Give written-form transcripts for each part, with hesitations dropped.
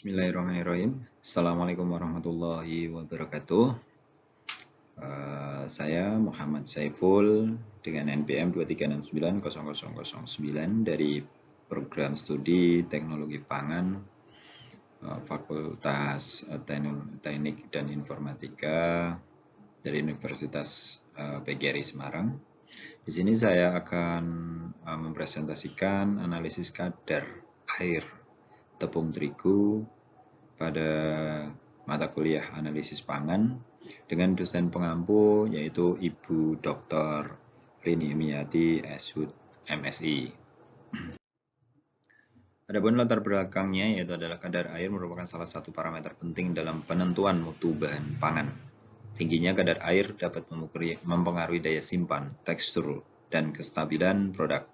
Bismillahirrahmanirrahim. Assalamualaikum warahmatullahi wabarakatuh. Saya Muhammad Saiful dengan NPM 23690009 dari Program Studi Teknologi Pangan Fakultas Teknik dan Informatika dari Universitas PGRI Semarang. Di sini saya akan mempresentasikan analisis kadar air tepung terigu pada mata kuliah analisis pangan dengan dosen pengampu yaitu Ibu Dr. Rini Emiati Eshud MSI. Adapun latar belakangnya yaitu adalah kadar air merupakan salah satu parameter penting dalam penentuan mutu bahan pangan. Tingginya kadar air dapat mempengaruhi daya simpan, tekstur, dan kestabilan produk.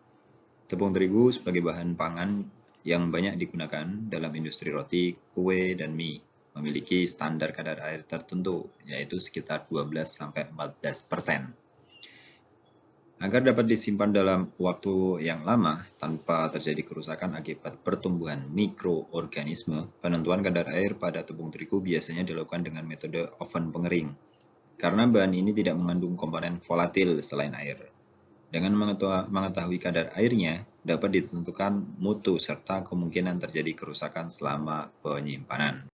Tepung terigu sebagai bahan pangan yang banyak digunakan dalam industri roti, kue, dan mie memiliki standar kadar air tertentu, yaitu sekitar 12-14%. Agar dapat disimpan dalam waktu yang lama tanpa terjadi kerusakan akibat pertumbuhan mikroorganisme, penentuan kadar air pada tepung terigu biasanya dilakukan dengan metode oven pengering, karena bahan ini tidak mengandung komponen volatil selain air. Dengan mengetahui kadar airnya, dapat ditentukan mutu serta kemungkinan terjadi kerusakan selama penyimpanan.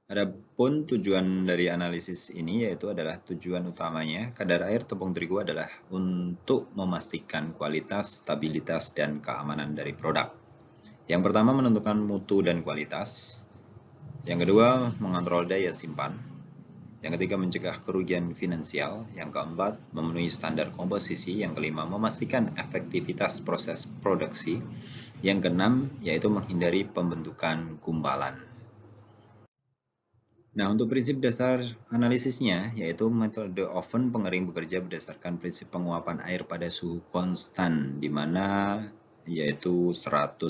Adapun tujuan dari analisis ini yaitu adalah tujuan utamanya kadar air tepung terigu adalah untuk memastikan kualitas, stabilitas, dan keamanan dari produk. Yang pertama menentukan mutu dan kualitas. Yang kedua mengontrol daya simpan. Yang ketiga mencegah kerugian finansial. Yang keempat memenuhi standar komposisi. Yang kelima memastikan efektivitas proses produksi. Yang keenam yaitu menghindari pembentukan gumpalan. Nah, untuk prinsip dasar analisisnya yaitu metode oven pengering bekerja berdasarkan prinsip penguapan air pada suhu konstan di mana yaitu 105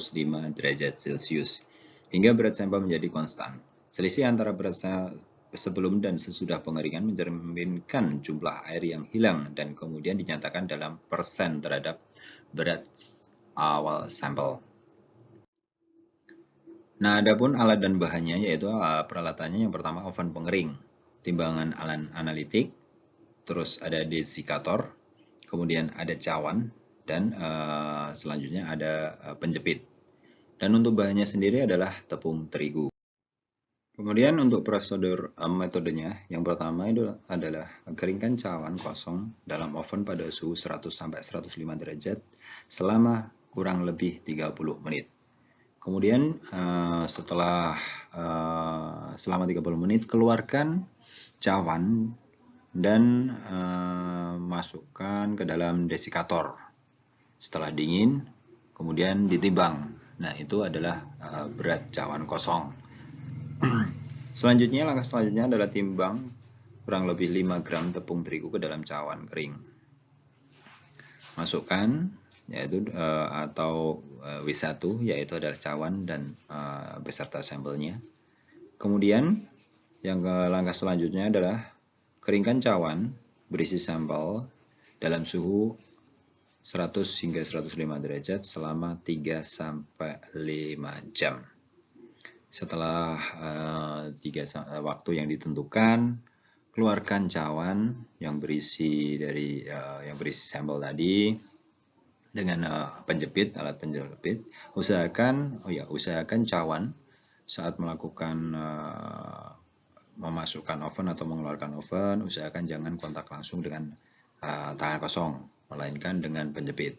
derajat Celcius hingga berat sampel menjadi konstan. Selisih antara berat sebelum dan sesudah pengeringan mencerminkan jumlah air yang hilang dan kemudian dinyatakan dalam persen terhadap berat awal sampel. Nah, adapun alat dan bahannya yaitu peralatannya yang pertama oven pengering, timbangan alat analitik, terus ada desikator, kemudian ada cawan, dan selanjutnya ada penjepit. Dan untuk bahannya sendiri adalah tepung terigu. Kemudian untuk prosedur metodenya, yang pertama itu adalah keringkan cawan kosong dalam oven pada suhu 100-105 derajat selama kurang lebih 30 menit. Kemudian selama 30 menit keluarkan cawan dan masukkan ke dalam desikator. Setelah dingin, kemudian ditimbang. Nah, itu adalah berat cawan kosong. Langkah selanjutnya adalah timbang kurang lebih 5 gram tepung terigu ke dalam cawan kering. Masukkan yaitu W1 yaitu adalah cawan dan beserta sampelnya. Kemudian langkah selanjutnya adalah keringkan cawan berisi sampel dalam suhu 100 hingga 105 derajat selama 3-5 jam. Setelah waktu yang ditentukan, keluarkan cawan yang berisi sampel tadi dengan alat penjepit. Usahakan cawan saat melakukan memasukkan oven atau mengeluarkan oven, usahakan jangan kontak langsung dengan tangan kosong, melainkan dengan penjepit.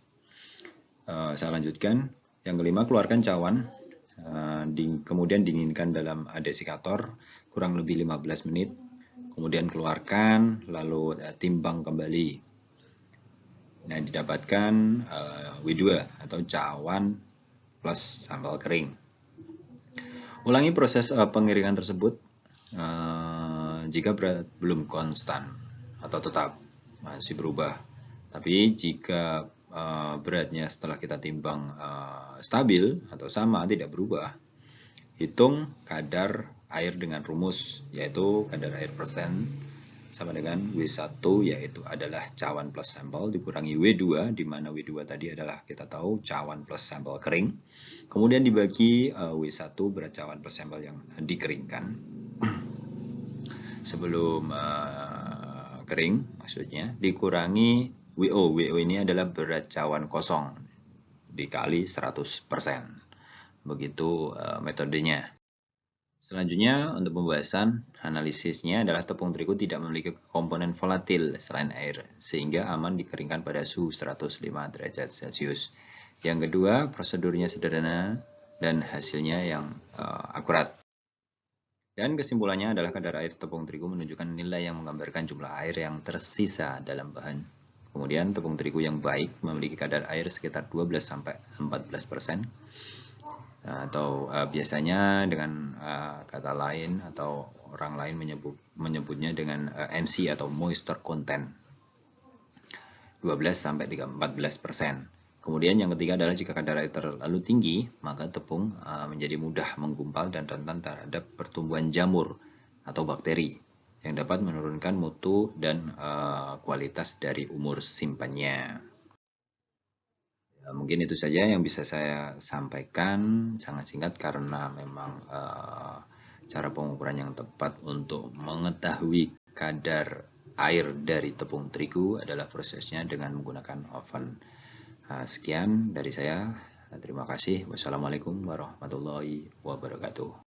Saya lanjutkan. Yang kelima, keluarkan cawan, kemudian dinginkan dalam desikator kurang lebih 15 menit. Kemudian keluarkan, lalu timbang kembali. Nah, didapatkan W2 atau cawan plus sampel kering. Ulangi proses pengiringan tersebut jika berat belum konstan atau tetap masih berubah. Tapi jika beratnya setelah kita timbang stabil atau sama, tidak berubah, hitung kadar air dengan rumus, yaitu kadar air persen sama dengan W1 yaitu adalah cawan plus sampel dikurangi W2, di mana W2 tadi adalah kita tahu cawan plus sampel kering. Kemudian dibagi W1 berat cawan plus sampel yang dikeringkan sebelum kering maksudnya, dikurangi WO. WO ini adalah berat cawan kosong dikali 100%. Begitu metodenya. Selanjutnya untuk pembahasan analisisnya adalah tepung terigu tidak memiliki komponen volatil selain air sehingga aman dikeringkan pada suhu 105 derajat Celcius. Yang kedua, prosedurnya sederhana dan hasilnya yang akurat. Dan kesimpulannya adalah kadar air tepung terigu menunjukkan nilai yang menggambarkan jumlah air yang tersisa dalam bahan. Kemudian tepung terigu yang baik memiliki kadar air sekitar 12-14%. Atau biasanya dengan kata lain atau orang lain menyebutnya dengan MC atau moisture content 12-14%. Kemudian yang ketiga adalah jika kadar air terlalu tinggi, maka tepung menjadi mudah menggumpal dan rentan terhadap pertumbuhan jamur atau bakteri yang dapat menurunkan mutu dan kualitas dari umur simpannya. Mungkin itu saja yang bisa saya sampaikan, sangat singkat karena memang cara pengukuran yang tepat untuk mengetahui kadar air dari tepung terigu adalah prosesnya dengan menggunakan oven. Sekian dari saya, terima kasih. Wassalamualaikum warahmatullahi wabarakatuh.